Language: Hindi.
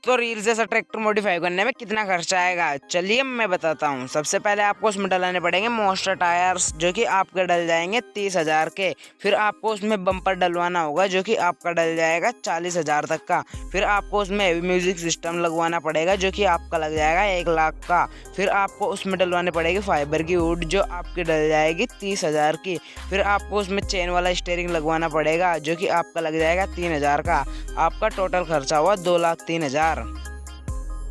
तो रील जैसा ट्रैक्टर मॉडिफाई करने में कितना खर्चा आएगा, चलिए मैं बताता हूँ। सबसे पहले आपको उसमें डलाने पड़ेंगे मॉन्स्टर टायर्स, जो कि आपके डल जाएंगे 30,000 के। फिर आपको उसमें बम्पर डलवाना होगा, जो कि आपका डल जाएगा 40,000 तक का। फिर आपको उसमें म्यूजिक सिस्टम लगवाना पड़ेगा, जो कि आपका लग जाएगा 1 लाख का। फिर आपको उसमें डलवाने पड़ेगी फाइबर की वुड, जो आपकी डल जाएगी 30,000 की। फिर आपको उसमें चेन वाला स्टीयरिंग लगवाना पड़ेगा, जो कि आपका लग जाएगा 3,000 का। आपका टोटल खर्चा हुआ 2,03,000।